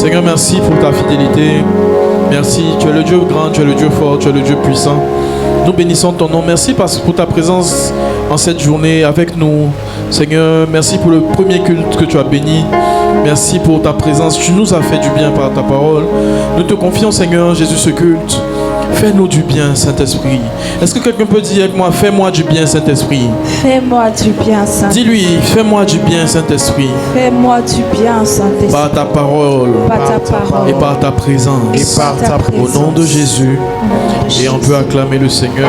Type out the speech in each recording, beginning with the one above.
Seigneur, merci pour ta fidélité. Merci, tu es le Dieu grand, tu es le Dieu fort, tu es le Dieu puissant. Nous bénissons ton nom. Merci pour ta présence en cette journée avec nous. Seigneur, merci pour le premier culte que tu as béni. Merci pour ta présence. Tu nous as fait du bien par ta parole. Nous te confions, Seigneur Jésus, ce culte. Fais-nous du bien, Saint-Esprit. Est-ce que quelqu'un peut dire avec moi, fais-moi du bien, Saint-Esprit? Fais-moi du bien, Saint-Esprit. Dis-lui, fais-moi du bien, Saint-Esprit. Fais-moi du bien, Saint-Esprit. Par ta parole. Et par ta présence. Au nom de Jésus. Et on peut acclamer le Seigneur.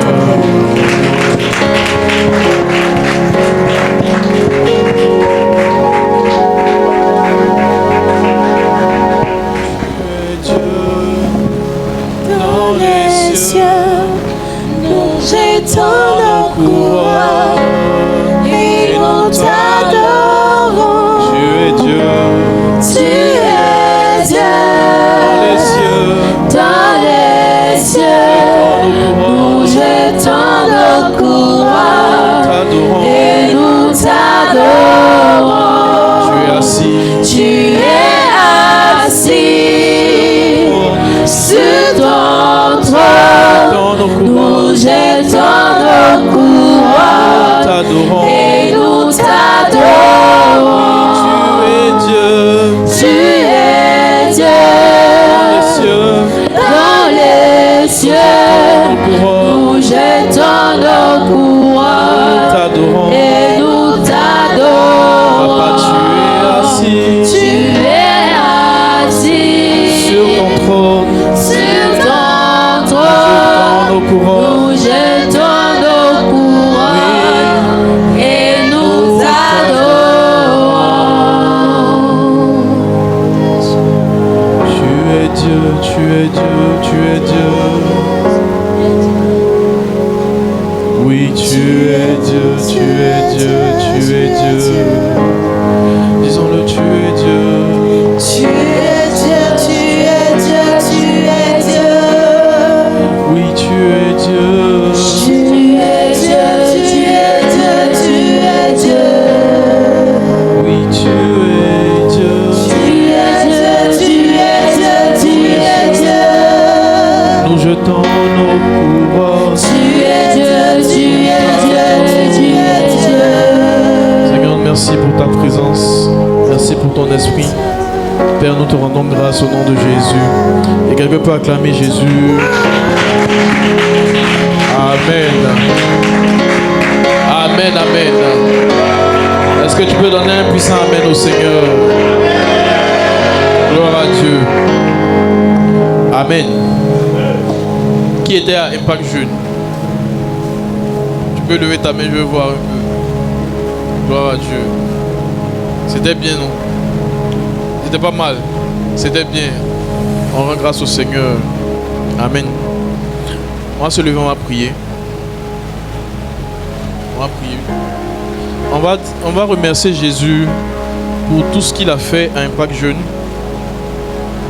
J'étends nos couronnes et nous t'adorons. Tu es Dieu. Tu es Dieu. Dans les cieux, nous jetons nos couronnes et nous t'adorons. Tu es assis. Tu es assis sur ton trône. Nous jetons nos couronnes et nous t'adorons. Tu es Dieu. Tu es Dieu. Dans les cieux, nous jetons nos couronnes et nous t'adorons. Papa, tu es assis. Tu es assis sur ton trône. Nous jetons nos couronnes et nous adorons. Tu es Dieu, tu es Dieu, tu es Dieu. Oui, tu es Dieu, tu es Dieu, tu es Dieu. Disons-le, tu es Dieu. Tu es Dieu, tu es Dieu, tu es Dieu. Oui, tu es Dieu. Tu es Dieu, tu es Dieu, tu es Dieu. Oui, tu es Dieu. Tu es Dieu, tu es Dieu, tu es Dieu. Nous jetons nos couronnes. Tu es Dieu, tu es Dieu, tu es Dieu. Seigneur, merci pour ta présence. Merci pour ton esprit. Père, nous te rendons grâce au nom de Jésus. Et quelqu'un peut acclamer Jésus. Amen. Amen, amen. Est-ce que tu peux donner un puissant amen au Seigneur? Gloire à Dieu. Amen. Qui était à Impact Jeune? Tu peux lever ta main, je veux voir un peu. Gloire à Dieu. C'était bien, non? C'était pas mal. C'était bien. On rend grâce au Seigneur. Amen. On va se lever, on va prier. On va prier. On va remercier Jésus pour tout ce qu'il a fait à Impact Jeune.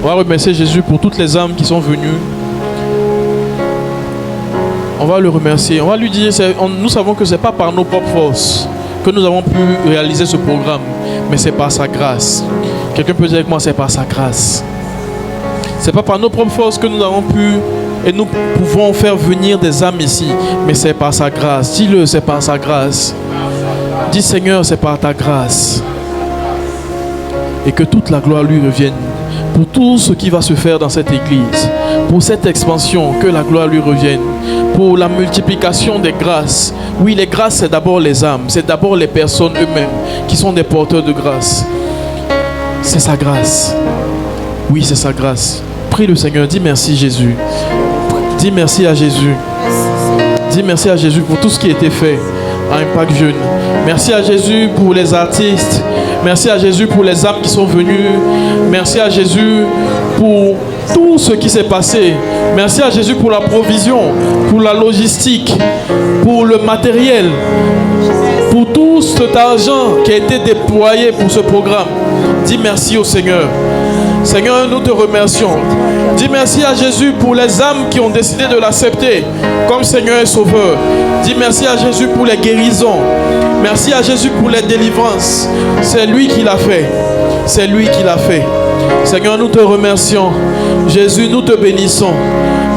On va remercier Jésus pour toutes les âmes qui sont venues. On va le remercier. On va lui dire, nous savons que ce n'est pas par nos propres forces que nous avons pu réaliser ce programme, mais c'est par sa grâce. Quelqu'un peut dire avec moi, c'est par sa grâce. C'est pas par nos propres forces que nous avons pu et nous pouvons faire venir des âmes ici, mais c'est par sa grâce. Dis-le, c'est par sa grâce. Dis Seigneur, c'est par ta grâce. Et que toute la gloire lui revienne. Pour tout ce qui va se faire dans cette église, pour cette expansion, que la gloire lui revienne. Pour la multiplication des grâces. Oui, les grâces, c'est d'abord les âmes, c'est d'abord les personnes eux-mêmes qui sont des porteurs de grâce. C'est sa grâce. Oui, c'est sa grâce. Prie le Seigneur, dis merci Jésus. Dis merci à Jésus. Dis merci à Jésus pour tout ce qui a été fait à Impact Jeune. Merci à Jésus pour les artistes. Merci à Jésus pour les âmes qui sont venues. Merci à Jésus pour tout ce qui s'est passé. Merci à Jésus pour la provision, pour la logistique, pour le matériel, pour tout cet argent qui a été déployé pour ce programme. Dis merci au Seigneur. Seigneur, nous te remercions. Dis merci à Jésus pour les âmes qui ont décidé de l'accepter comme Seigneur et Sauveur. Dis merci à Jésus pour les guérisons. Merci à Jésus pour les délivrances. C'est lui qui l'a fait. C'est lui qui l'a fait. Seigneur, nous te remercions. Jésus, nous te bénissons.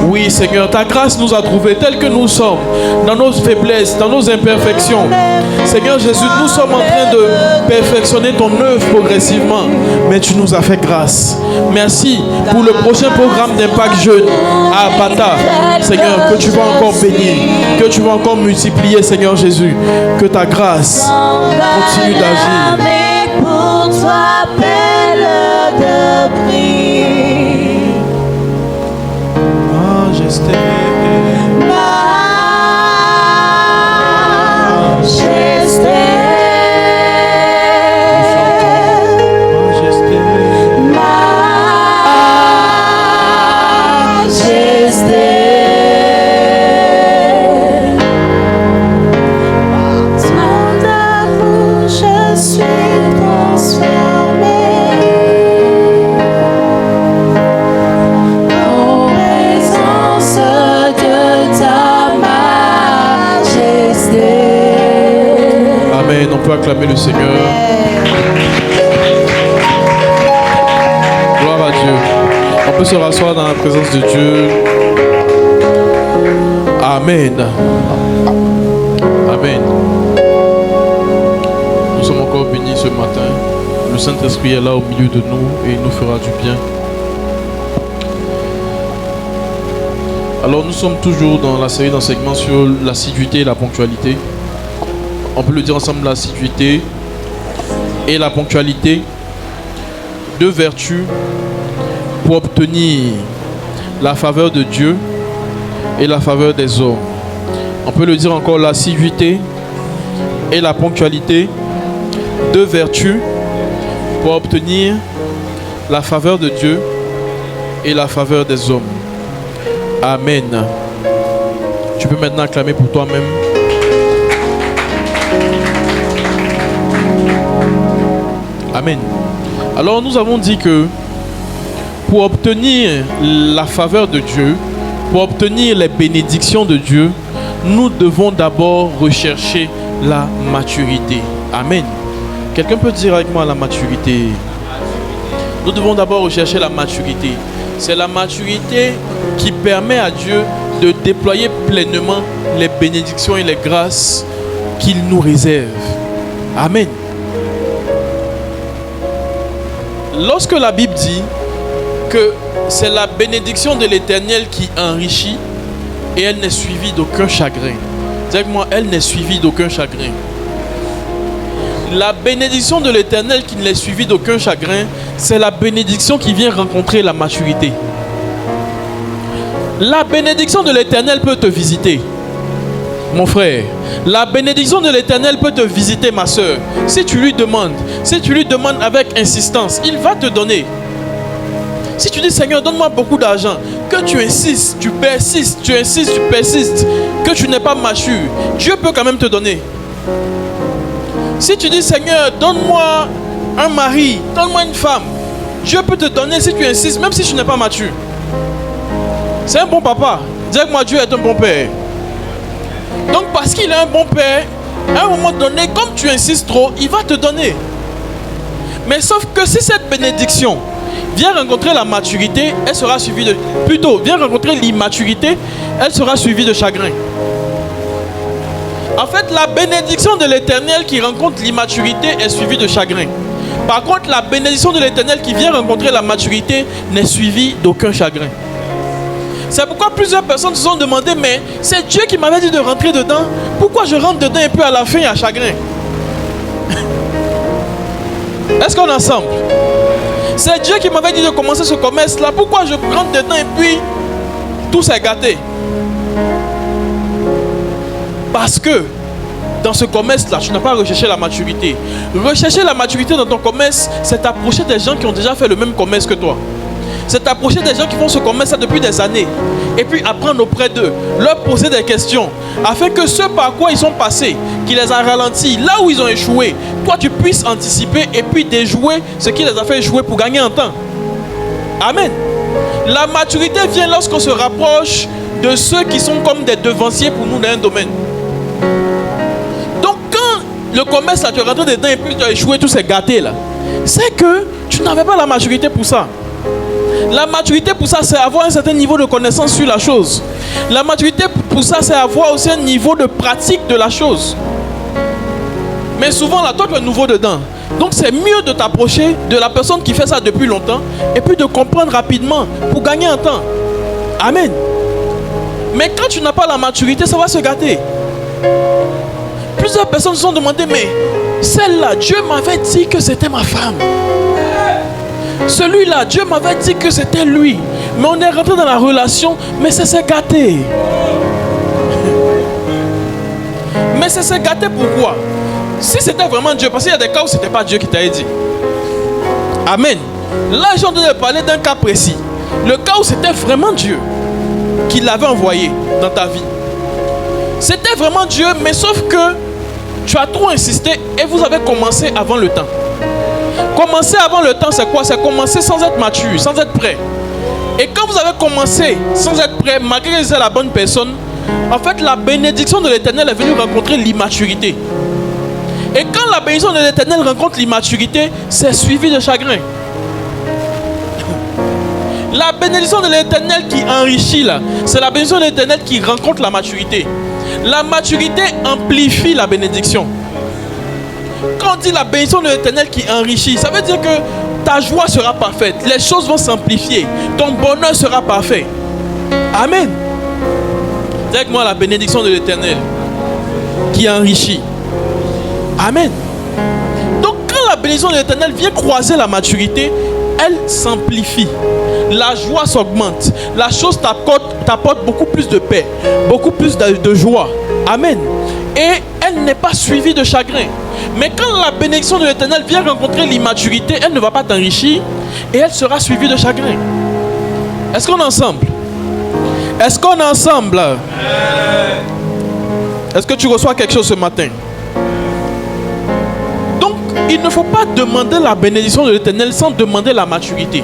Oui, Seigneur, ta grâce nous a trouvés tels que nous sommes, dans nos faiblesses, dans nos imperfections. Seigneur Jésus, nous sommes en train de perfectionner ton œuvre progressivement, mais tu nous as fait grâce. Merci pour le prochain programme d'Impact Jeune à Bata. Seigneur, que tu vas encore bénir, que tu vas encore multiplier, Seigneur Jésus, que ta grâce continue d'agir. Pour toi, belle de prix. Majesté. On peut acclamer le Seigneur. Gloire à Dieu. On peut se rasseoir dans la présence de Dieu. Amen. Amen. Nous sommes encore bénis ce matin. Le Saint-Esprit est là au milieu de nous et il nous fera du bien. Alors nous sommes toujours dans la série d'enseignements sur l'assiduité et la ponctualité. On peut le dire ensemble, l'assiduité et la ponctualité, deux vertus pour obtenir la faveur de Dieu et la faveur des hommes. On peut le dire encore, l'assiduité et la ponctualité, deux vertus pour obtenir la faveur de Dieu et la faveur des hommes. Amen. Tu peux maintenant acclamer pour toi-même. Amen. Alors nous avons dit que pour obtenir la faveur de Dieu, pour obtenir les bénédictions de Dieu, nous devons d'abord rechercher la maturité. Amen. Quelqu'un peut dire avec moi la maturité? Nous devons d'abord rechercher la maturité. C'est la maturité qui permet à Dieu de déployer pleinement les bénédictions et les grâces qu'il nous réserve. Amen. Lorsque la Bible dit que c'est la bénédiction de l'Éternel qui enrichit et elle n'est suivie d'aucun chagrin. Dis avec moi, elle n'est suivie d'aucun chagrin. La bénédiction de l'Éternel qui ne l'est suivie d'aucun chagrin, c'est la bénédiction qui vient rencontrer la maturité. La bénédiction de l'Éternel peut te visiter, mon frère. La bénédiction de l'Éternel peut te visiter, ma soeur. Si tu lui demandes avec insistance, il va te donner. Si tu dis, Seigneur, donne-moi beaucoup d'argent, que tu insistes, tu persistes, que tu n'es pas mature, Dieu peut quand même te donner. Si tu dis, Seigneur, donne-moi un mari, donne-moi une femme, Dieu peut te donner si tu insistes, même si tu n'es pas mature. C'est un bon papa. Dis avec moi, Dieu est un bon père. Donc parce qu'il est un bon père, à un moment donné, comme tu insistes trop, il va te donner. Mais sauf que si cette bénédiction vient rencontrer la maturité, elle sera suivie de... Plutôt, vient rencontrer l'immaturité, elle sera suivie de chagrin. En fait, la bénédiction de l'Éternel qui rencontre l'immaturité est suivie de chagrin. Par contre, la bénédiction de l'Éternel qui vient rencontrer la maturité n'est suivie d'aucun chagrin. C'est pourquoi plusieurs personnes se sont demandé, mais c'est Dieu qui m'avait dit de rentrer dedans. Pourquoi je rentre dedans et puis à la fin il y a chagrin? Est-ce qu'on est ensemble? C'est Dieu qui m'avait dit de commencer ce commerce-là. Pourquoi je rentre dedans et puis tout s'est gâté? Parce que dans ce commerce-là, tu n'as pas recherché la maturité. Rechercher la maturité dans ton commerce, c'est t'approcher des gens qui ont déjà fait le même commerce que toi. C'est t'approcher des gens qui font ce commerce depuis des années et puis apprendre auprès d'eux, leur poser des questions afin que ce par quoi ils sont passés, qui les a ralentis, là où ils ont échoué, toi tu puisses anticiper et puis déjouer ce qui les a fait échouer pour gagner en temps. Amen. La maturité vient lorsqu'on se rapproche de ceux qui sont comme des devanciers pour nous dans un domaine. Donc quand le commerce là, tu es rentré dedans et puis tu as échoué, tout s'est gâté là, c'est que tu n'avais pas la maturité pour ça. La maturité pour ça, c'est avoir un certain niveau de connaissance sur la chose. La maturité pour ça, c'est avoir aussi un niveau de pratique de la chose. Mais souvent, là, toi, tu es nouveau dedans. Donc, c'est mieux de t'approcher de la personne qui fait ça depuis longtemps et puis de comprendre rapidement pour gagner un temps. Amen. Mais quand tu n'as pas la maturité, ça va se gâter. Plusieurs personnes se sont demandé, mais celle-là, Dieu m'avait dit que c'était ma femme. Celui-là, Dieu m'avait dit que c'était lui. Mais on est rentré dans la relation, mais ça s'est gâté. Mais ça s'est gâté pourquoi? Si c'était vraiment Dieu, parce qu'il y a des cas où ce n'était pas Dieu qui t'avait dit. Amen. Là, j'ai entendu parler d'un cas précis. Le cas où c'était vraiment Dieu qui l'avait envoyé dans ta vie. C'était vraiment Dieu, mais sauf que tu as trop insisté et vous avez commencé avant le temps. Commencer avant le temps, c'est quoi? C'est commencer sans être mature, sans être prêt. Et quand vous avez commencé sans être prêt, malgré que c'est la bonne personne, en fait, la bénédiction de l'Éternel est venue rencontrer l'immaturité. Et quand la bénédiction de l'Éternel rencontre l'immaturité, c'est suivi de chagrin. La bénédiction de l'Éternel qui enrichit là, c'est la bénédiction de l'Éternel qui rencontre la maturité. La maturité amplifie la bénédiction. Quand on dit la bénédiction de l'Éternel qui enrichit, ça veut dire que ta joie sera parfaite, les choses vont s'amplifier, ton bonheur sera parfait. Amen. Dis avec moi la bénédiction de l'Éternel qui enrichit. Amen. Donc quand la bénédiction de l'Éternel vient croiser la maturité, elle s'amplifie. La joie s'augmente. La chose t'apporte beaucoup plus de paix, beaucoup plus de joie. Amen. Et elle n'est pas suivie de chagrin. Mais quand la bénédiction de l'Éternel vient rencontrer l'immaturité, elle ne va pas t'enrichir et elle sera suivie de chagrin. Est-ce qu'on est ensemble? Est-ce qu'on est ensemble? Est-ce que tu reçois quelque chose ce matin? Donc, il ne faut pas demander la bénédiction de l'Éternel sans demander la maturité.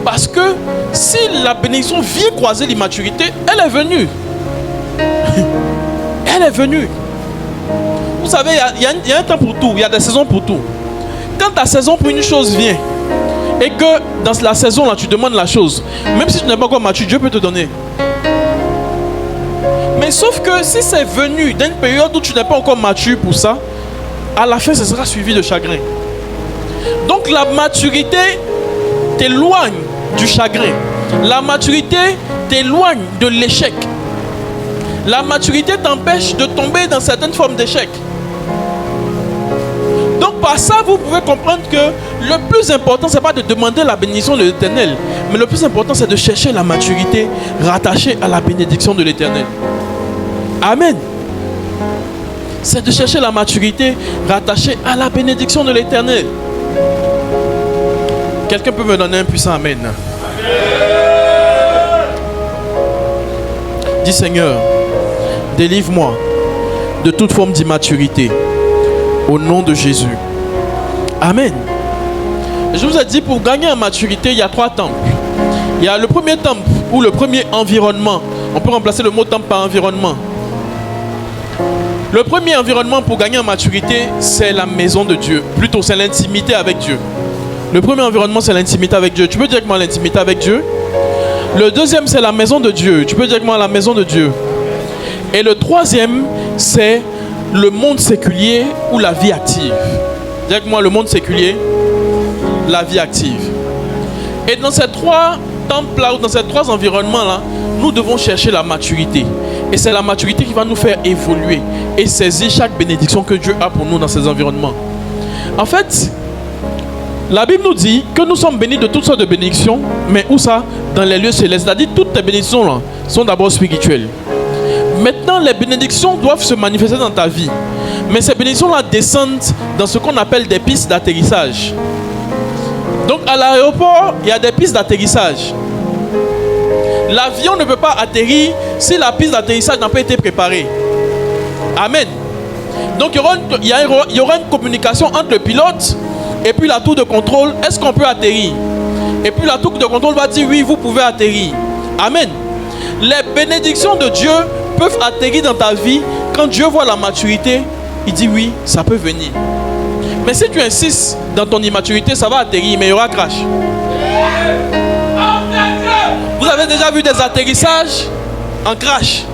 Parce que si la bénédiction vient croiser l'immaturité, elle est venue. Elle est venue. Vous savez, il y a un temps pour tout, il y a des saisons pour tout. Quand ta saison pour une chose vient, et que dans la saison là, tu demandes la chose, même si tu n'es pas encore mature, Dieu peut te donner. Mais sauf que si c'est venu dans une période où tu n'es pas encore mature pour ça, à la fin, ce sera suivi de chagrin. Donc la maturité t'éloigne du chagrin. La maturité t'éloigne de l'échec. La maturité t'empêche de tomber dans certaines formes d'échec. Donc par ça, vous pouvez comprendre que le plus important, ce n'est pas de demander la bénédiction de l'Éternel, mais le plus important, c'est de chercher la maturité rattachée à la bénédiction de l'Éternel. Amen. C'est de chercher la maturité rattachée à la bénédiction de l'Éternel. Quelqu'un peut me donner un puissant amen? Dis Seigneur, délivre-moi de toute forme d'immaturité au nom de Jésus. Amen. Je vous ai dit, pour gagner en maturité, il y a 3 temples. Il y a le premier temple ou le premier environnement. On peut remplacer le mot temple par environnement. Le premier environnement pour gagner en maturité, c'est la maison de Dieu. Plutôt, c'est l'intimité avec Dieu. Le premier environnement, c'est l'intimité avec Dieu. Tu peux dire avec moi l'intimité avec Dieu? Le deuxième, c'est la maison de Dieu. Tu peux dire avec moi la maison de Dieu. Et le troisième, c'est le monde séculier ou la vie active. Dis avec moi le monde séculier, la vie active. Et dans ces 3 temples-là, ou dans ces 3 environnements-là, nous devons chercher la maturité. Et c'est la maturité qui va nous faire évoluer et saisir chaque bénédiction que Dieu a pour nous dans ces environnements. En fait, la Bible nous dit que nous sommes bénis de toutes sortes de bénédictions, mais où ça? Dans les lieux célestes. C'est-à-dire toutes les bénédictions là, sont d'abord spirituelles. Maintenant, les bénédictions doivent se manifester dans ta vie. Mais ces bénédictions-là descendent dans ce qu'on appelle des pistes d'atterrissage. Donc à l'aéroport, il y a des pistes d'atterrissage. L'avion ne peut pas atterrir si la piste d'atterrissage n'a pas été préparée. Amen. Donc il y aura une communication entre le pilote et puis la tour de contrôle. Est-ce qu'on peut atterrir? Et puis la tour de contrôle va dire oui, vous pouvez atterrir. Amen. Les bénédictions de Dieu peuvent atterrir dans ta vie. Quand Dieu voit la maturité, il dit oui, ça peut venir. Mais si tu insistes dans ton immaturité, ça va atterrir, mais il y aura crash. Vous avez déjà vu des atterrissages en crash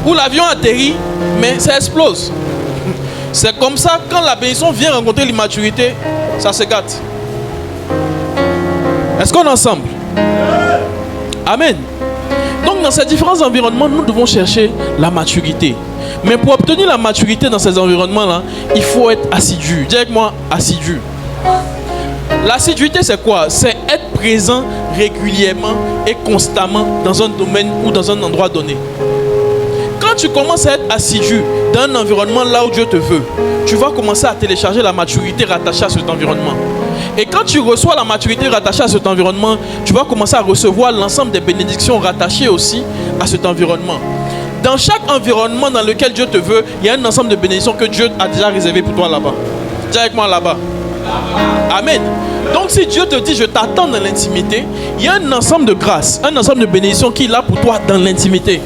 où l'avion atterrit, mais ça explose. C'est comme ça, quand la bénédiction vient rencontrer l'immaturité, ça se gâte. Est-ce qu'on est ensemble? Amen. Donc dans ces différents environnements, nous devons chercher la maturité. Mais pour obtenir la maturité dans ces environnements-là, il faut être assidu. Dis avec moi, assidu. L'assiduité, c'est quoi? C'est être présent régulièrement et constamment dans un domaine ou dans un endroit donné. Quand tu commences à être assidu dans un environnement là où Dieu te veut, tu vas commencer à télécharger la maturité rattachée à cet environnement. Et quand tu reçois la maturité rattachée à cet environnement, tu vas commencer à recevoir l'ensemble des bénédictions rattachées aussi à cet environnement. Dans chaque environnement dans lequel Dieu te veut, il y a un ensemble de bénédictions que Dieu a déjà réservé pour toi là-bas. Dis avec moi là-bas. Amen. Donc si Dieu te dit je t'attends dans l'intimité, il y a un ensemble de grâces, un ensemble de bénédictions qui est là pour toi dans l'intimité.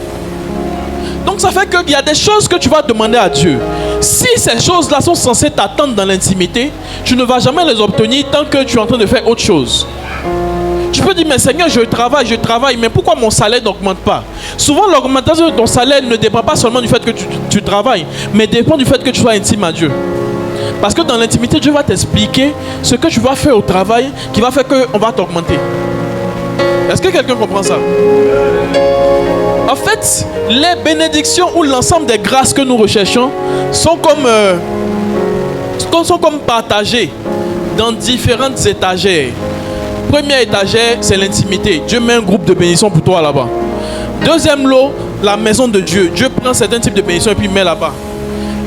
Donc ça fait qu'il y a des choses que tu vas demander à Dieu. Si ces choses-là sont censées t'attendre dans l'intimité, tu ne vas jamais les obtenir tant que tu es en train de faire autre chose. Tu peux dire, mais Seigneur, je travaille, mais pourquoi mon salaire n'augmente pas? Souvent, l'augmentation de ton salaire ne dépend pas seulement du fait que tu travailles, mais dépend du fait que tu sois intime à Dieu. Parce que dans l'intimité, Dieu va t'expliquer ce que tu vas faire au travail qui va faire qu'on va t'augmenter. Est-ce que quelqu'un comprend ça? En fait, les bénédictions ou l'ensemble des grâces que nous recherchons sont comme partagées dans différentes étagères. Première étagère, c'est l'intimité. Dieu met un groupe de bénédictions pour toi là-bas. Deuxième lot, la maison de Dieu. Dieu prend certains types de bénédictions et puis met là-bas.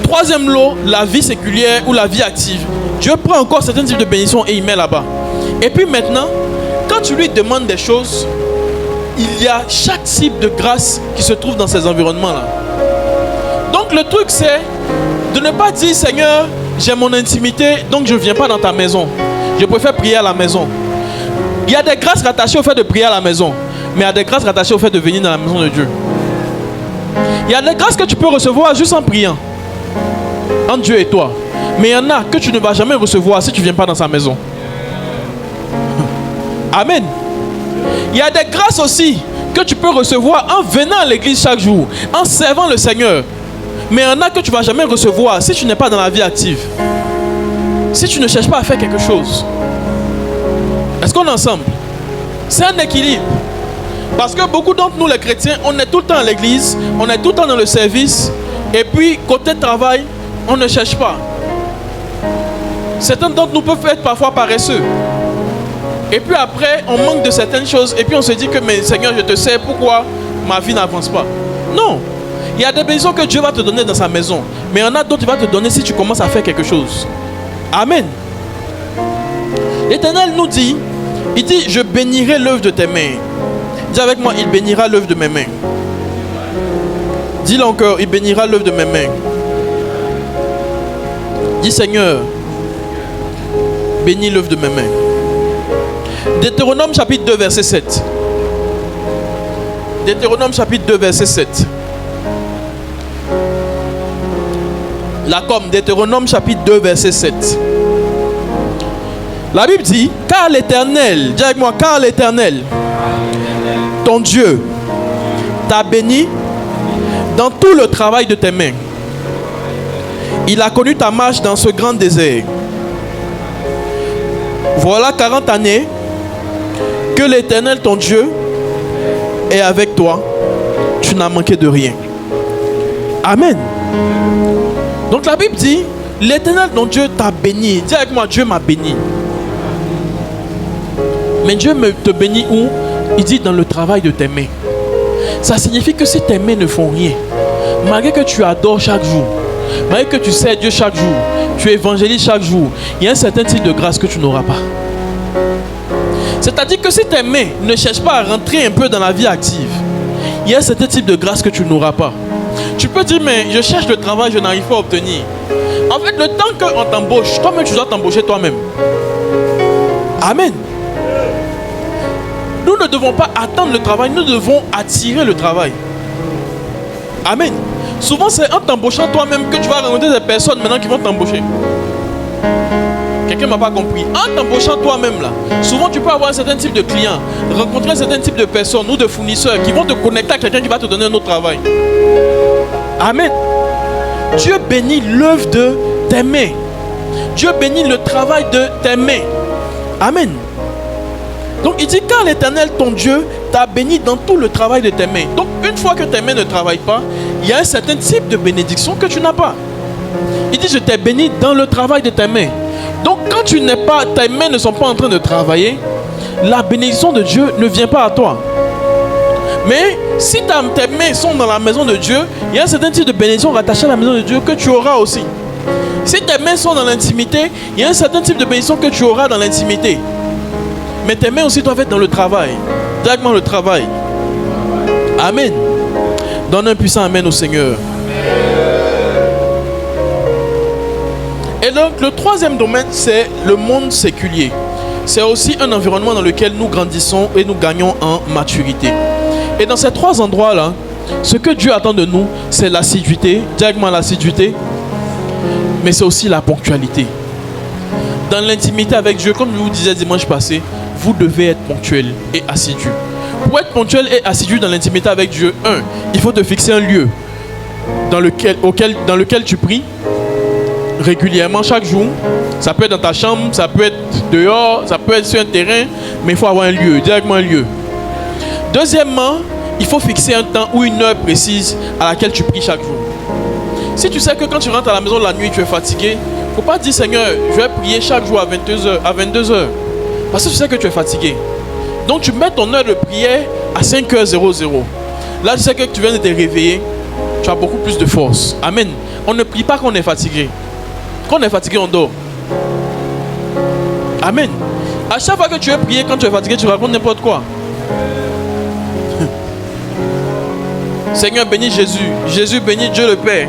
Troisième lot, la vie séculière ou la vie active. Dieu prend encore certains types de bénédictions et il met là-bas. Et puis maintenant, quand tu lui demandes des choses, il y a chaque type de grâce qui se trouve dans ces environnements-là. Donc le truc c'est de ne pas dire Seigneur, j'ai mon intimité, donc je ne viens pas dans ta maison. Je préfère prier à la maison. Il y a des grâces rattachées au fait de prier à la maison, mais il y a des grâces rattachées au fait de venir dans la maison de Dieu. Il y a des grâces que tu peux recevoir juste en priant, entre Dieu et toi. Mais il y en a que tu ne vas jamais recevoir si tu ne viens pas dans sa maison. Amen. Il y a des grâces aussi que tu peux recevoir en venant à l'église chaque jour, en servant le Seigneur. Mais il y en a que tu ne vas jamais recevoir si tu n'es pas dans la vie active. Si tu ne cherches pas à faire quelque chose. Est-ce qu'on est ensemble? C'est un équilibre. Parce que beaucoup d'entre nous les chrétiens, on est tout le temps à l'église, on est tout le temps dans le service. Et puis côté travail, on ne cherche pas. Certains d'entre nous peuvent être parfois paresseux. Et puis après, on manque de certaines choses. Et puis on se dit que, mais Seigneur, je te sais pourquoi ma vie n'avance pas. Non. Il y a des bénédictions que Dieu va te donner dans sa maison. Mais il y en a d'autres qu'il va te donner si tu commences à faire quelque chose. Amen. L'Éternel nous dit, il dit, je bénirai l'œuvre de tes mains. Dis avec moi, il bénira l'œuvre de mes mains. Dis-le encore, il bénira l'œuvre de mes mains. Dis Seigneur, bénis l'œuvre de mes mains. Deutéronome chapitre 2 verset 7. Deutéronome chapitre 2 verset 7. La com, Deutéronome chapitre 2 verset 7. La Bible dit, car l'Éternel, dis avec moi, car l'Éternel, ton Dieu, t'a béni dans tout le travail de tes mains. Il a connu ta marche dans ce grand désert. Voilà 40 années que l'Éternel, ton Dieu, est avec toi. Tu n'as manqué de rien. Amen. Donc la Bible dit, l'Éternel, ton Dieu, t'a béni. Dis avec moi, Dieu m'a béni. Mais Dieu te bénit où? Il dit dans le travail de tes mains. Ça signifie que si tes mains ne font rien, malgré que tu adores chaque jour, malgré que tu sers Dieu chaque jour, tu évangélises chaque jour, il y a un certain type de grâce que tu n'auras pas. C'est-à-dire que si tes mains ne cherchent pas à rentrer un peu dans la vie active, il y a un certain type de grâce que tu n'auras pas. Tu peux dire, mais je cherche le travail, je n'arrive pas à obtenir. En fait, le temps qu'on t'embauche, toi-même tu dois t'embaucher toi-même. Amen. Nous ne devons pas attendre le travail, nous devons attirer le travail. Amen. Souvent, c'est en t'embauchant toi-même que tu vas rencontrer des personnes maintenant qui vont t'embaucher. Quelqu'un ne m'a pas compris. En t'embauchant toi-même là, souvent tu peux avoir un certain type de clients, rencontrer un certain type de personnes ou de fournisseurs qui vont te connecter à quelqu'un qui va te donner un autre travail. Amen. Dieu bénit l'œuvre de tes mains. Dieu bénit le travail de tes mains. Amen. Donc il dit, car l'Éternel ton Dieu t'a béni dans tout le travail de tes mains. Donc une fois que tes mains ne travaillent pas, il y a un certain type de bénédiction que tu n'as pas. Il dit, je t'ai béni dans le travail de tes mains. Donc quand tu n'es pas, tes mains ne sont pas en train de travailler, la bénédiction de Dieu ne vient pas à toi. Mais si tes mains sont dans la maison de Dieu, il y a un certain type de bénédiction rattachée à la maison de Dieu que tu auras aussi. Si tes mains sont dans l'intimité, il y a un certain type de bénédiction que tu auras dans l'intimité. Mais tes mains aussi doivent être dans le travail. Directement le travail. Amen. Donne un puissant amen au Seigneur. Et donc le troisième domaine, c'est le monde séculier. C'est aussi un environnement dans lequel nous grandissons et nous gagnons en maturité. Et dans ces trois endroits-là, ce que Dieu attend de nous, c'est l'assiduité, directement l'assiduité, mais c'est aussi la ponctualité. Dans l'intimité avec Dieu, comme je vous disais dimanche passé, vous devez être ponctuel et assidu. Pour être ponctuel et assidu dans l'intimité avec Dieu, il faut te fixer un lieu dans lequel tu pries régulièrement, chaque jour. Ça peut être dans ta chambre, ça peut être dehors, ça peut être sur un terrain, mais il faut avoir un lieu, directement un lieu. Deuxièmement, il faut fixer un temps ou une heure précise à laquelle tu pries chaque jour. Si tu sais que quand tu rentres à la maison la nuit, tu es fatigué, il ne faut pas dire Seigneur, je vais prier chaque jour à 22h. Parce que tu sais que tu es fatigué. Donc tu mets ton heure de prière à 5h00. Là, tu sais que tu viens de te réveiller, tu as beaucoup plus de force. Amen. On ne prie pas quand on est fatigué. Quand on est fatigué, on dort. Amen. À chaque fois que tu veux prier, quand tu es fatigué, tu racontes n'importe quoi. Seigneur, bénis Jésus. Jésus bénit Dieu le Père.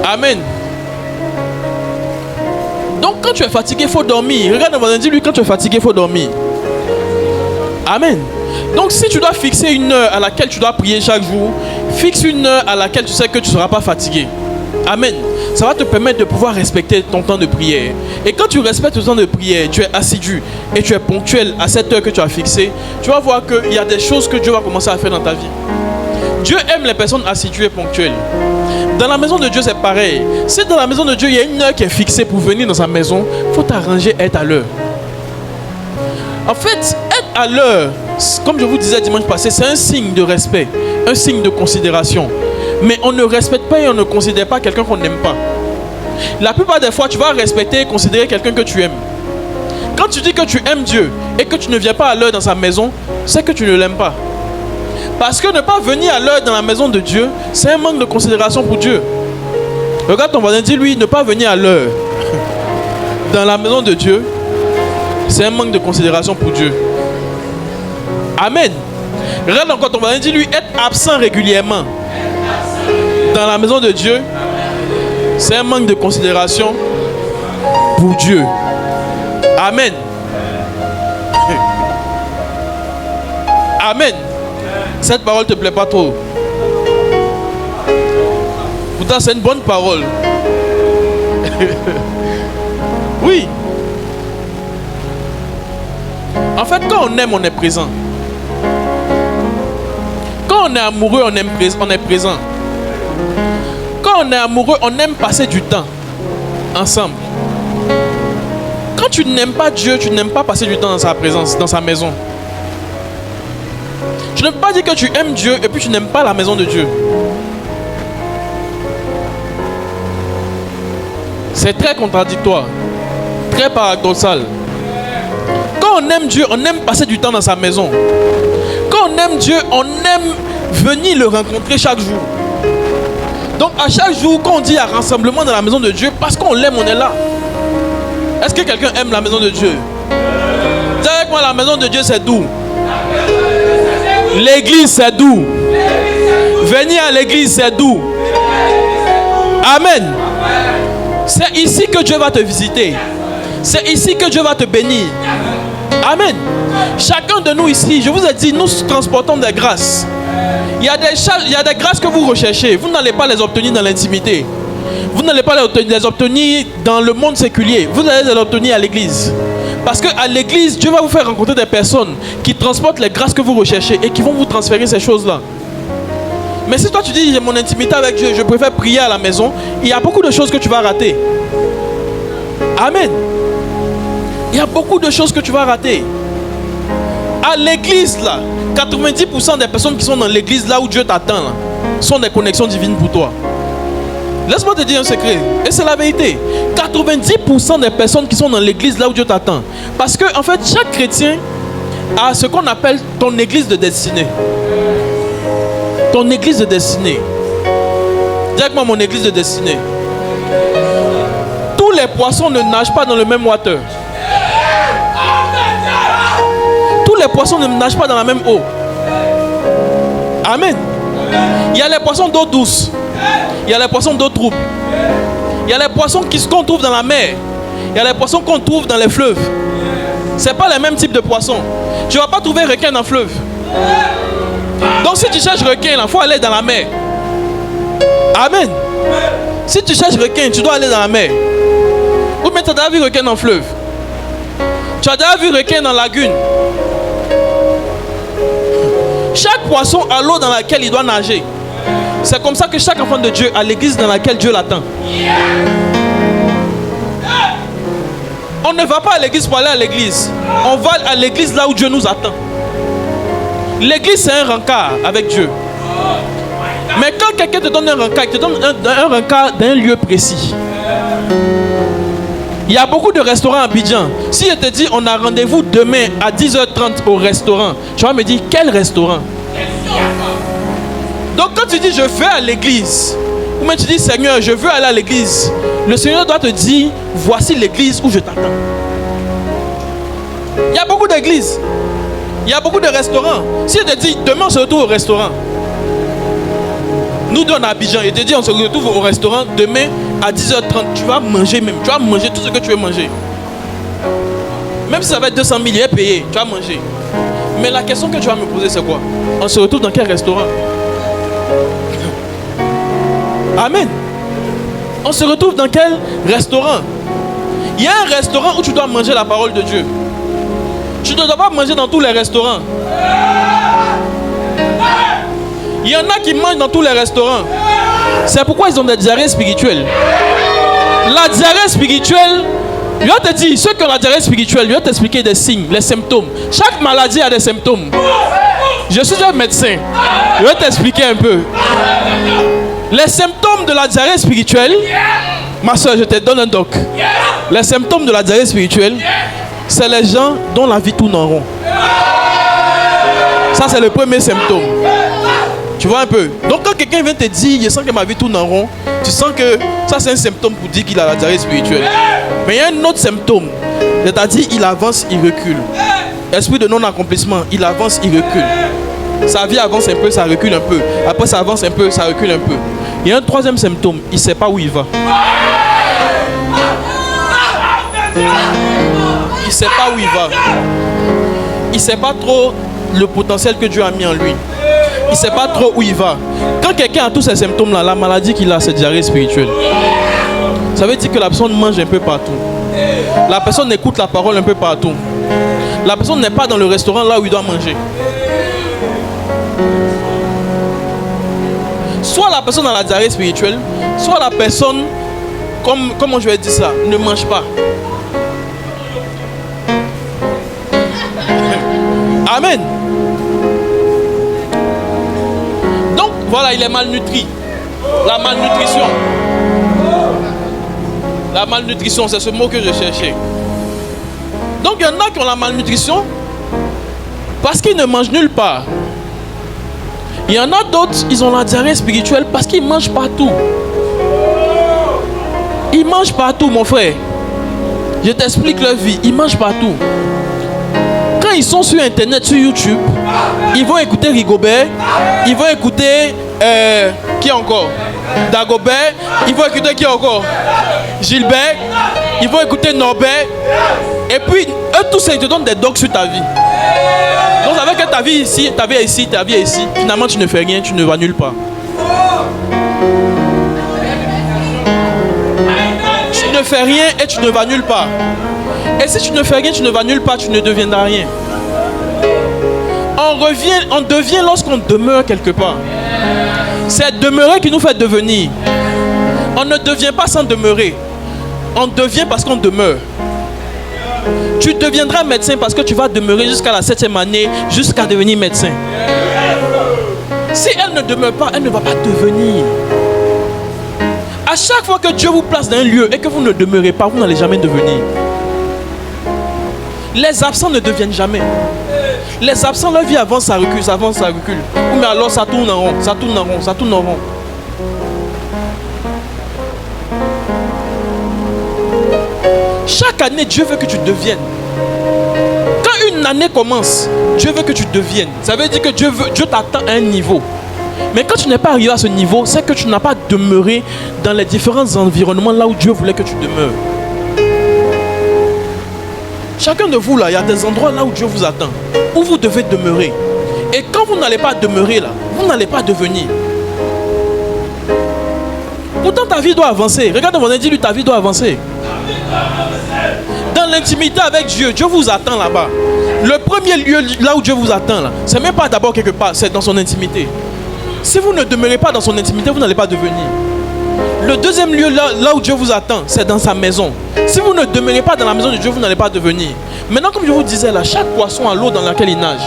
Amen. Donc quand tu es fatigué, il faut dormir. Regarde mon dit lui, quand tu es fatigué, il faut dormir. Amen. Donc si tu dois fixer une heure à laquelle tu dois prier chaque jour, fixe une heure à laquelle tu sais que tu ne seras pas fatigué. Amen. Ça va te permettre de pouvoir respecter ton temps de prière. Et quand tu respectes ton temps de prière, tu es assidu et tu es ponctuel à cette heure que tu as fixée, tu vas voir qu'il y a des choses que Dieu va commencer à faire dans ta vie. Dieu aime les personnes assidues et ponctuelles. Dans la maison de Dieu, c'est pareil. Si dans la maison de Dieu, il y a une heure qui est fixée pour venir dans sa maison, il faut t'arranger à être à l'heure. En fait, être à l'heure, comme je vous disais dimanche passé, c'est un signe de respect, un signe de considération. Mais on ne respecte pas et on ne considère pas quelqu'un qu'on n'aime pas. La plupart des fois, tu vas respecter et considérer quelqu'un que tu aimes. Quand tu dis que tu aimes Dieu et que tu ne viens pas à l'heure dans sa maison, c'est que tu ne l'aimes pas. Parce que ne pas venir à l'heure dans la maison de Dieu, c'est un manque de considération pour Dieu. Regarde ton voisin, dis-lui, ne pas venir à l'heure dans la maison de Dieu, c'est un manque de considération pour Dieu. Amen. Regarde encore ton voisin, dis-lui, être absent régulièrement dans la maison de Dieu, c'est un manque de considération pour Dieu. Amen. Amen. Cette parole ne te plaît pas trop. Pourtant, c'est une bonne parole. Oui. En fait, quand on aime, on est présent. Quand on est amoureux, on est présent. Quand on est amoureux, on aime passer du temps ensemble. Quand tu n'aimes pas Dieu, tu n'aimes pas passer du temps dans sa présence, dans sa maison. Tu ne peux pas dire que tu aimes Dieu et puis tu n'aimes pas la maison de Dieu. C'est très contradictoire, très paradoxal. Quand on aime Dieu, on aime passer du temps dans sa maison. Quand on aime Dieu, on aime venir le rencontrer chaque jour. Donc à chaque jour, quand on dit à rassemblement dans la maison de Dieu, parce qu'on l'aime, on est là. Est-ce que quelqu'un aime la maison de Dieu? Dis avec moi, la maison de Dieu c'est doux. L'église c'est doux. Venir à l'église c'est doux. Amen. C'est ici que Dieu va te visiter. C'est ici que Dieu va te bénir. Amen. Chacun de nous ici, je vous ai dit, nous transportons des grâces. Il y a des grâces que vous recherchez. Vous n'allez pas les obtenir dans l'intimité. vous n'allez pas les obtenir dans le monde séculier. Vous allez les obtenir à l'église. Parce qu'à l'église, Dieu va vous faire rencontrer des personnes qui transportent les grâces que vous recherchez et qui vont vous transférer ces choses-là. Mais si toi tu dis j'ai mon intimité avec Dieu, je préfère prier à la maison, il y a beaucoup de choses que tu vas rater. Amen. Il y a beaucoup de choses que tu vas rater. À l'église là, 90% des personnes qui sont dans l'église là où Dieu t'attend là, sont des connexions divines pour toi. Laisse-moi te dire un secret, et c'est la vérité. 90% des personnes qui sont dans l'église là où Dieu t'attend. Parce que en fait, chaque chrétien a ce qu'on appelle ton église de destinée. Ton église de destinée. Dis avec moi mon église de destinée. Tous les poissons ne nagent pas dans le même water. Tous les poissons ne nagent pas dans la même eau. Amen. Il y a les poissons d'eau douce. Il y a les poissons d'eau trouble. Il y a les poissons qu'on trouve dans la mer. Il y a les poissons qu'on trouve dans les fleuves. Ce n'est pas le même type de poisson. Tu ne vas pas trouver requin dans le fleuve. Donc si tu cherches requin, il faut aller dans la mer. Amen. Si tu cherches requin, tu dois aller dans la mer. Ou bien tu as déjà vu requin dans le fleuve. Tu as déjà vu requin dans la lagune. Chaque poisson a l'eau dans laquelle il doit nager. C'est comme ça que chaque enfant de Dieu a l'église dans laquelle Dieu l'attend. On ne va pas à l'église pour aller à l'église. On va à l'église là où Dieu nous attend. L'église c'est un rencard avec Dieu. Mais quand quelqu'un te donne un rencard, il te donne un rencard d'un lieu précis. Il y a beaucoup de restaurants à Abidjan. Si je te dis on a rendez-vous demain à 10h30 au restaurant, tu vas me dire quel restaurant? Donc quand tu dis je vais à l'église, ou même tu dis Seigneur je veux aller à l'église, le Seigneur doit te dire voici l'église où je t'attends. Il y a beaucoup d'églises. Il y a beaucoup de restaurants. Si je te dis demain on se retrouve au restaurant, nous deux on est à Abidjan, et te dis on se retrouve au restaurant demain à 10h30, tu vas manger même. Tu vas manger tout ce que tu veux manger. Même si ça va être 200 000, il est payé, tu vas manger. Mais la question que tu vas me poser c'est quoi? On se retrouve dans quel restaurant? Amen. On se retrouve dans quel restaurant? Il y a un restaurant où tu dois manger la parole de Dieu. Tu ne dois pas manger dans tous les restaurants. Il y en a qui mangent dans tous les restaurants. C'est pourquoi ils ont des diarrhées spirituelles. La diarrhée spirituelle, je vais te dire, ceux qui ont la diarrhée spirituelle, je vais t'expliquer des signes, les symptômes. Chaque maladie a des symptômes. Je suis un médecin. Je vais t'expliquer un peu. Les symptômes de la diarrhée spirituelle, ma soeur, je te donne un doc. Les symptômes de la diarrhée spirituelle, c'est les gens dont la vie tourne en rond. Ça, c'est le premier symptôme. Tu vois un peu. Donc quand quelqu'un vient te dire, je sens que ma vie tourne en rond, tu sens que ça c'est un symptôme pour dire qu'il a la diarrhée spirituelle. Mais il y a un autre symptôme. C'est-à-dire, il avance, il recule. Esprit de non-accomplissement, il avance, il recule. Sa vie avance un peu, ça recule un peu. Après ça avance un peu, ça recule un peu. Il y a un troisième symptôme, il ne sait pas où il va. Il ne sait pas où il va. Il ne sait pas trop le potentiel que Dieu a mis en lui. Il ne sait pas trop où il va. Quand quelqu'un a tous ces symptômes-là, la maladie qu'il a, c'est diarrhée spirituelle. Ça veut dire que la personne mange un peu partout. La personne écoute la parole un peu partout. La personne n'est pas dans le restaurant là où il doit manger. Soit la personne a la diarrhée spirituelle, soit la personne, comment je vais dire ça, ne mange pas. Amen. Donc voilà, il est malnutri. La malnutrition. La malnutrition, c'est ce mot que je cherchais. Donc il y en a qui ont la malnutrition parce qu'ils ne mangent nulle part. Il y en a d'autres, ils ont la diarrhée spirituelle parce qu'ils mangent partout. Ils mangent partout, mon frère. Je t'explique leur vie. Ils mangent partout. Quand ils sont sur Internet, sur YouTube, ils vont écouter Rigobert. Ils vont écouter... qui encore? Dagobert. Ils vont écouter qui encore? Gilbert. Ils vont écouter Norbert. Et puis, eux tous, ils te donnent des docs sur ta vie. Donc, ça veut dire que ta vie ici, ta vie ici, ta vie ici. Finalement, tu ne fais rien, tu ne vas nulle part. fais rien et tu ne vas nulle part. Et si tu ne fais rien, tu ne vas nulle part, tu ne deviendras rien. On devient lorsqu'on demeure quelque part. C'est demeurer qui nous fait devenir. On ne devient pas sans demeurer. On devient parce qu'on demeure. Tu deviendras médecin parce que tu vas demeurer jusqu'à la 7e année, jusqu'à devenir médecin. Si elle ne demeure pas, elle ne va pas devenir. À chaque fois que Dieu vous place dans un lieu et que vous ne demeurez pas, vous n'allez jamais devenir. Les absents ne deviennent jamais. Les absents, leur vie avance, ça recule, ça avance, ça recule. Mais alors ça tourne en rond, ça tourne en rond, ça tourne en rond. Chaque année, Dieu veut que tu deviennes. Quand une année commence, Dieu veut que tu deviennes. Ça veut dire que Dieu t'attend à un niveau. Mais quand tu n'es pas arrivé à ce niveau, c'est que tu n'as pas demeuré dans les différents environnements là où Dieu voulait que tu demeures. Chacun de vous là, il y a des endroits là où Dieu vous attend, où vous devez demeurer. Et quand vous n'allez pas demeurer là, vous n'allez pas devenir. Pourtant ta vie doit avancer. Regarde mon dit lui, ta vie doit avancer. Dans l'intimité avec Dieu, Dieu vous attend là-bas. Le premier lieu là où Dieu vous attend là, c'est même pas d'abord quelque part, c'est dans son intimité. Si vous ne demeurez pas dans son intimité, vous n'allez pas devenir. Le deuxième lieu là où Dieu vous attend, c'est dans sa maison. Si vous ne demeurez pas dans la maison de Dieu, vous n'allez pas devenir. Maintenant, comme je vous disais là, chaque poisson a l'eau dans laquelle il nage.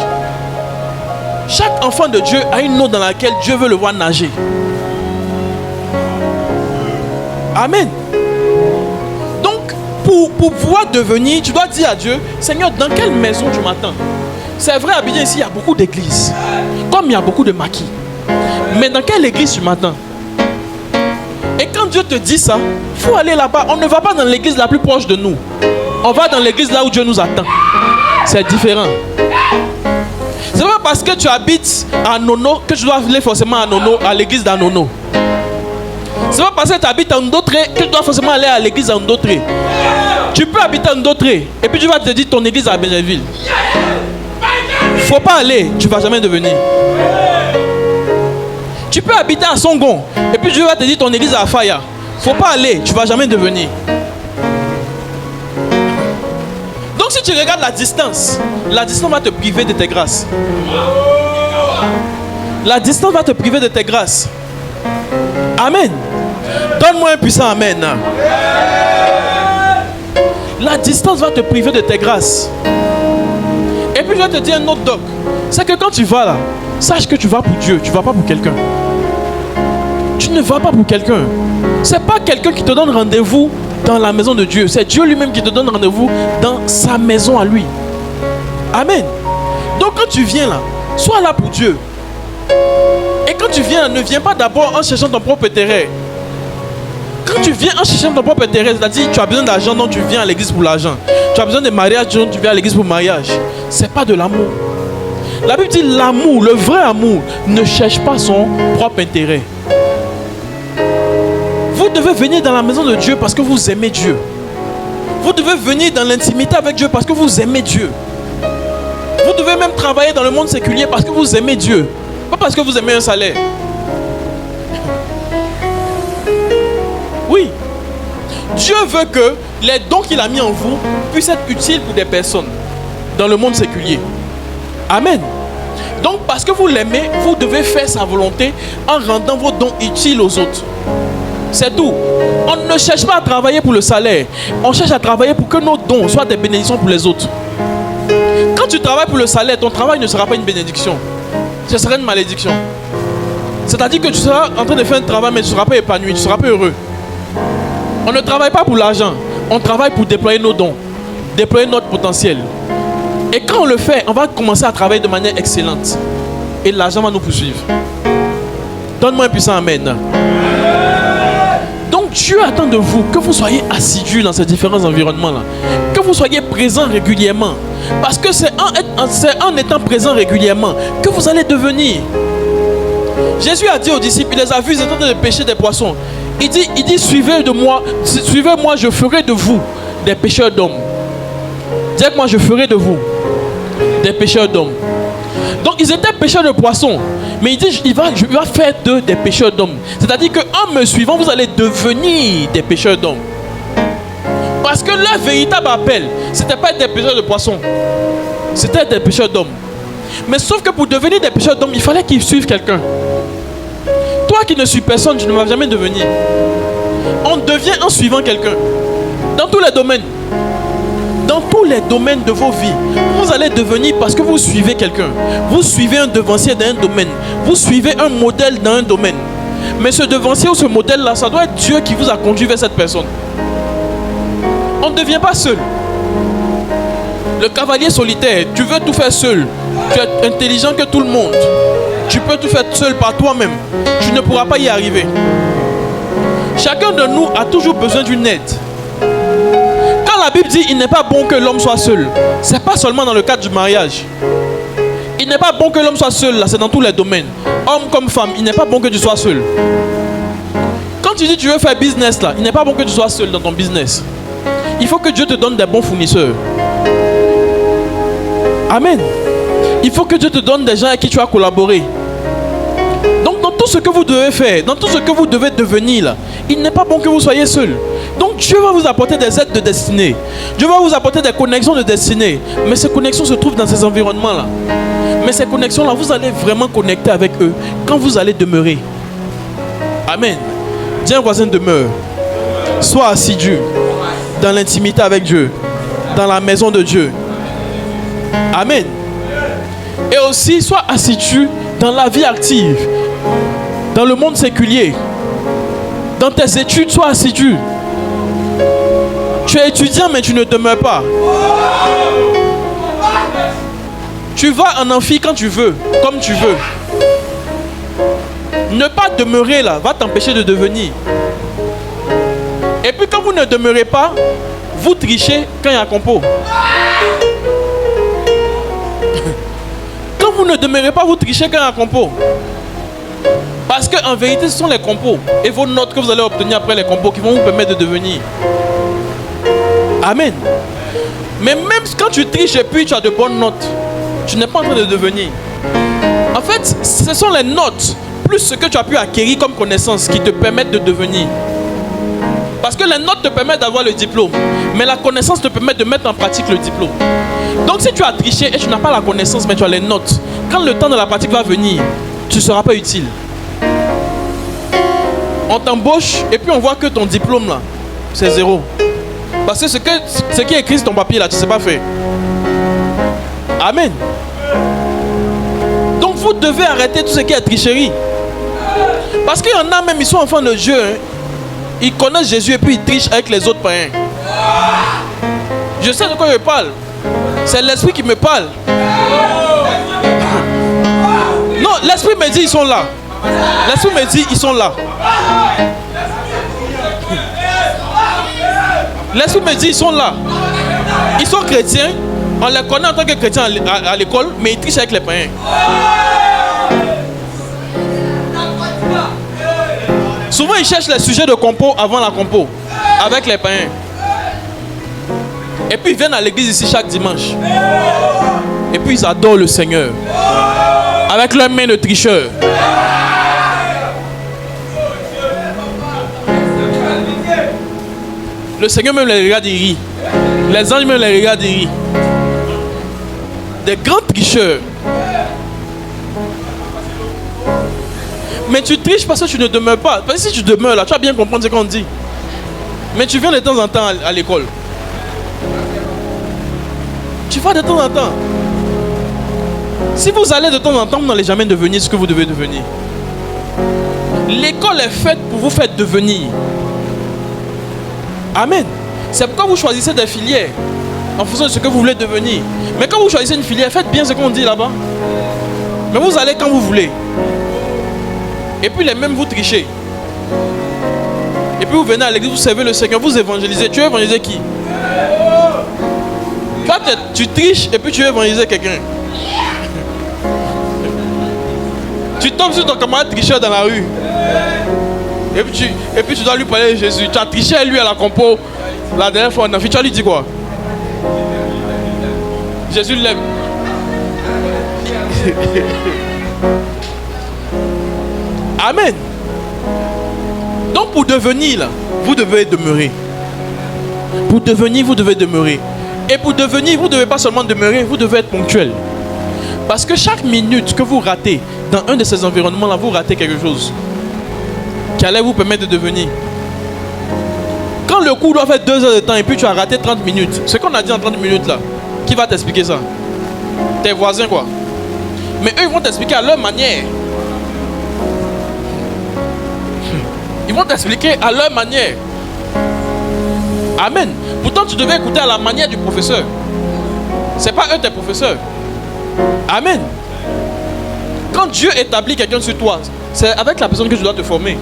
Chaque enfant de Dieu a une eau dans laquelle Dieu veut le voir nager. Amen. Donc, pour pouvoir devenir, tu dois dire à Dieu, Seigneur, dans quelle maison tu m'attends? C'est vrai, à Abidjan ici, il y a beaucoup d'églises. Comme il y a beaucoup de maquis. Mais dans quelle église tu m'attends? Et quand Dieu te dit ça, il faut aller là-bas. On ne va pas dans l'église la plus proche de nous. On va dans l'église là où Dieu nous attend. C'est différent. C'est pas parce que tu habites à Nono que tu dois aller forcément à Nono, à l'église d'Anono. C'est pas parce que tu habites à Ndotré que tu dois forcément aller à l'église à Ndotré. Tu peux habiter à Ndotré et puis tu vas te dire ton église à Bénéville. Faut pas aller, tu vas jamais devenir. Tu peux habiter à Songon et puis Dieu va te dire ton église à Afaya. Faut pas aller, tu vas jamais devenir. Donc si tu regardes la distance va te priver de tes grâces. La distance va te priver de tes grâces. Amen. Donne-moi un puissant amen. La distance va te priver de tes grâces. Et puis je vais te dire un autre doc. C'est que quand tu vas là, sache que tu vas pour Dieu, tu ne vas pas pour quelqu'un. Tu ne vas pas pour quelqu'un. C'est pas quelqu'un qui te donne rendez-vous dans la maison de Dieu. C'est Dieu lui-même qui te donne rendez-vous dans sa maison à lui. Amen. Donc quand tu viens là, sois là pour Dieu. Et quand tu viens, ne viens pas d'abord en cherchant ton propre intérêt. Quand tu viens en cherchant ton propre intérêt, c'est-à-dire tu as besoin d'argent, donc tu viens à l'église pour l'argent. Tu as besoin de mariage, donc tu viens à l'église pour le mariage. C'est pas de l'amour. La Bible dit l'amour, le vrai amour, ne cherche pas son propre intérêt. Vous devez venir dans la maison de Dieu parce que vous aimez Dieu. Vous devez venir dans l'intimité avec Dieu parce que vous aimez Dieu. Vous devez même travailler dans le monde séculier parce que vous aimez Dieu. Pas parce que vous aimez un salaire. Oui. Dieu veut que les dons qu'il a mis en vous puissent être utiles pour des personnes dans le monde séculier. Amen. Donc parce que vous l'aimez, vous devez faire sa volonté en rendant vos dons utiles aux autres. C'est tout. On ne cherche pas à travailler pour le salaire. On cherche à travailler pour que nos dons soient des bénédictions pour les autres. Quand tu travailles pour le salaire, ton travail ne sera pas une bénédiction. Ce sera une malédiction. C'est-à-dire que tu seras en train de faire un travail, mais tu ne seras pas épanoui, tu ne seras pas heureux. On ne travaille pas pour l'argent. On travaille pour déployer nos dons, déployer notre potentiel. Et quand on le fait, on va commencer à travailler de manière excellente. Et l'argent va nous poursuivre. Donne-moi un puissant amen. Donc Dieu attend de vous que vous soyez assidus dans ces différents environnements-là. Que vous soyez présents régulièrement. Parce que c'est en étant présent régulièrement que vous allez devenir. Jésus a dit aux disciples, il les a vus, ils étaient en train de pêcher des poissons. Il dit suivez-moi, je ferai de vous des pêcheurs d'hommes. Dites-moi, je ferai de vous des pêcheurs d'hommes. Donc ils étaient pêcheurs de poissons. Mais il dit, je vais faire d'eux des pêcheurs d'hommes. C'est-à-dire qu'en me suivant, vous allez devenir des pêcheurs d'hommes. Parce que leur véritable appel, c'était pas être des pêcheurs de poissons, c'était être des pêcheurs d'hommes. Mais sauf que pour devenir des pêcheurs d'hommes, il fallait qu'ils suivent quelqu'un. Toi qui ne suis personne, tu ne vas jamais devenir. On devient en suivant quelqu'un. Dans tous les domaines. Dans tous les domaines de vos vies, vous allez devenir parce que vous suivez quelqu'un. Vous suivez un devancier dans un domaine. Vous suivez un modèle dans un domaine. Mais ce devancier ou ce modèle-là, ça doit être Dieu qui vous a conduit vers cette personne. On ne devient pas seul. Le cavalier solitaire, tu veux tout faire seul. Tu es intelligent que tout le monde. Tu peux tout faire seul par toi-même. Tu ne pourras pas y arriver. Chacun de nous a toujours besoin d'une aide. Quand la Bible dit il n'est pas bon que l'homme soit seul, c'est pas seulement dans le cadre du mariage. Il n'est pas bon que l'homme soit seul, là, c'est dans tous les domaines. Homme comme femme, il n'est pas bon que tu sois seul. Quand tu dis tu veux faire business là, il n'est pas bon que tu sois seul dans ton business. Il faut que Dieu te donne des bons fournisseurs. Amen. Il faut que Dieu te donne des gens avec qui tu vas collaborer. Donc dans tout ce que vous devez faire, dans tout ce que vous devez devenir là, il n'est pas bon que vous soyez seul. Donc Dieu va vous apporter des aides de destinée. Dieu va vous apporter des connexions de destinée. Mais ces connexions se trouvent dans ces environnements là. Mais ces connexions là, vous allez vraiment connecter avec eux quand vous allez demeurer. Amen. Dis à un voisin, demeure. Sois assidu dans l'intimité avec Dieu, dans la maison de Dieu. Amen. Et aussi, sois assidu dans la vie active, dans le monde séculier. Dans tes études, sois assidu. Tu es étudiant, mais tu ne demeures pas. Tu vas en amphi quand tu veux, comme tu veux. Ne pas demeurer là va t'empêcher de devenir. Et puis quand vous ne demeurez pas, vous trichez quand il y a un compo. Quand vous ne demeurez pas, vous trichez quand il y a un compo. Parce qu'en vérité, ce sont les compos et vos notes que vous allez obtenir après les compos qui vont vous permettre de devenir. Amen. Mais même quand tu triches et puis tu as de bonnes notes, tu n'es pas en train de devenir. En fait, ce sont les notes plus ce que tu as pu acquérir comme connaissance qui te permettent de devenir. Parce que les notes te permettent d'avoir le diplôme, mais la connaissance te permet de mettre en pratique le diplôme. Donc si tu as triché et tu n'as pas la connaissance mais tu as les notes, quand le temps de la pratique va venir, tu ne seras pas utile. On t'embauche et puis on voit que ton diplôme là, c'est 0. Parce que ce qui est écrit sur ton papier là, tu ne sais pas faire. Amen. Donc vous devez arrêter tout ce qui est tricherie. Parce qu'il y en a même, ils sont enfants de Dieu. Hein. Ils connaissent Jésus et puis ils trichent avec les autres païens. Je sais de quoi je parle. C'est l'esprit qui me parle. Non, l'esprit me dit ils sont là. L'esprit me dit ils sont là. L'esprit me dit ils sont là. Ils sont chrétiens. On les connaît en tant que chrétiens à l'école, mais ils trichent avec les païens. Souvent ils cherchent les sujets de compo avant la compo, avec les païens. Et puis ils viennent à l'église ici chaque dimanche. Et puis ils adorent le Seigneur. Avec leurs mains de tricheurs. Le Seigneur même les regarde et rit. Les anges même les regardent et rient. Des grands tricheurs. Mais tu triches parce que tu ne demeures pas. Parce que si tu demeures là, tu vas bien comprendre ce qu'on dit. Mais tu viens de temps en temps à l'école. Tu vas de temps en temps. Si vous allez de temps en temps, vous n'allez jamais devenir ce que vous devez devenir. L'école est faite pour vous faire devenir. Amen. C'est pourquoi vous choisissez des filières en fonction de ce que vous voulez devenir. Mais quand vous choisissez une filière, faites bien ce qu'on dit là-bas. Mais vous allez quand vous voulez. Et puis les mêmes vous trichez. Et puis vous venez à l'église, vous servez le Seigneur, vous évangélisez. Tu veux évangéliser qui? Toi, tu triches et puis tu veux évangéliser quelqu'un. Tu tombes sur ton camarade tricheur dans la rue. Et puis tu dois lui parler de Jésus. Tu as triché à lui à la compo. La dernière fois, tu vas lui dire quoi? Jésus l'aime. Amen. Donc pour devenir là, vous devez demeurer. Pour devenir, vous devez demeurer. Et pour devenir, vous ne devez pas seulement demeurer, vous devez être ponctuel. Parce que chaque minute que vous ratez dans un de ces environnements-là, vous ratez quelque chose qui allait vous permettre de devenir. Quand le cours doit faire 2 heures de temps et puis tu as raté 30 minutes, ce qu'on a dit en 30 minutes là, qui va t'expliquer ça? Tes voisins quoi. Mais eux ils vont t'expliquer à leur manière. Ils vont t'expliquer à leur manière. Amen. Pourtant tu devais écouter à la manière du professeur. C'est pas eux tes professeurs. Amen. Quand Dieu établit quelqu'un sur toi, c'est avec la personne que tu dois te former.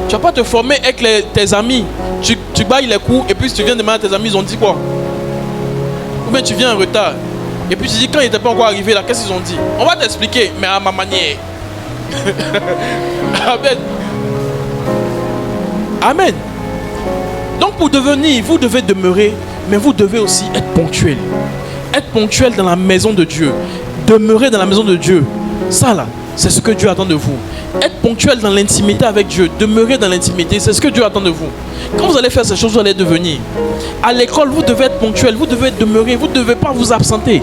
Tu ne vas pas te former avec tes amis. Tu bailles les cours et puis tu viens demander à tes amis, ils ont dit quoi? Ou bien tu viens en retard. Et puis tu dis quand ils n'étaient pas encore arrivés là, qu'est-ce qu'ils ont dit? On va t'expliquer, mais à ma manière. Amen. Amen. Donc pour devenir, vous devez demeurer, mais vous devez aussi être ponctuel. Être ponctuel dans la maison de Dieu. Demeurer dans la maison de Dieu. Ça là, c'est ce que Dieu attend de vous. Être ponctuel dans l'intimité avec Dieu. Demeurer dans l'intimité, c'est ce que Dieu attend de vous. Quand vous allez faire ces choses, vous allez devenir. À l'école, vous devez être ponctuel, vous devez demeurer, vous ne devez pas vous absenter.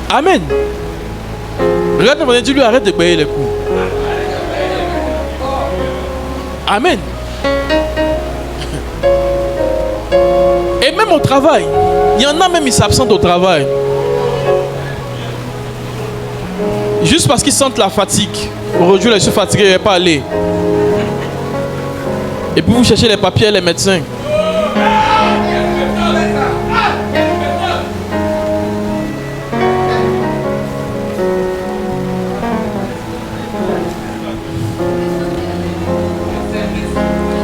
Amen. Regarde, dis-lui, arrête de bailler les coups. Amen. Et même au travail, il y en a même, ils s'absentent au travail. Juste parce qu'ils sentent la fatigue. Aujourd'hui, je suis fatigué, je ne vais pas aller. Et puis vous cherchez les papiers et les médecins.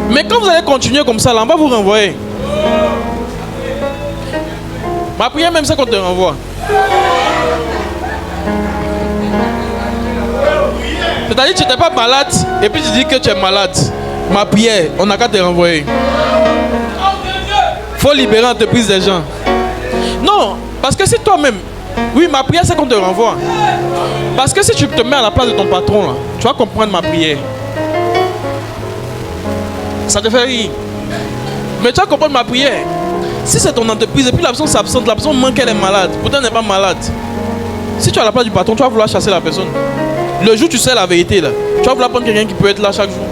Mais quand vous allez continuer comme ça, là, on va vous renvoyer. Ma prière même, c'est qu'on te renvoie. C'est-à-dire que tu n'étais pas malade et puis tu dis que tu es malade. Ma prière, on n'a qu'à te renvoyer. Il faut libérer l'entreprise des gens. Non, parce que c'est toi-même. Oui, ma prière, c'est qu'on te renvoie. Parce que si tu te mets à la place de ton patron, là, tu vas comprendre ma prière. Ça te fait rire. Mais tu vas comprendre ma prière. Si c'est ton entreprise et puis la personne s'absente, la personne manque, elle est malade. Pourtant, elle n'est pas malade. Si tu es à la place du patron, tu vas vouloir chasser la personne. Le jour où tu sais la vérité, là, tu vas vouloir prendre quelqu'un qui peut être là chaque jour.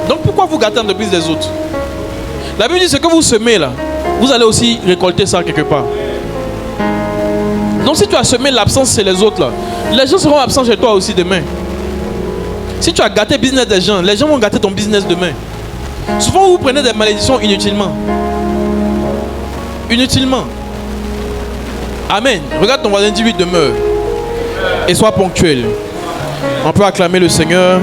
Donc pourquoi vous gâtez l'entreprise des autres? La Bible dit ce que vous semez là, vous allez aussi récolter ça quelque part. Donc si tu as semé l'absence chez les autres là, les gens seront absents chez toi aussi demain. Si tu as gâté le business des gens, les gens vont gâter ton business demain. Souvent vous prenez des malédictions inutilement. Inutilement. Amen. Regarde ton voisin, dis-lui demeure. Et sois ponctuel. On peut acclamer le Seigneur.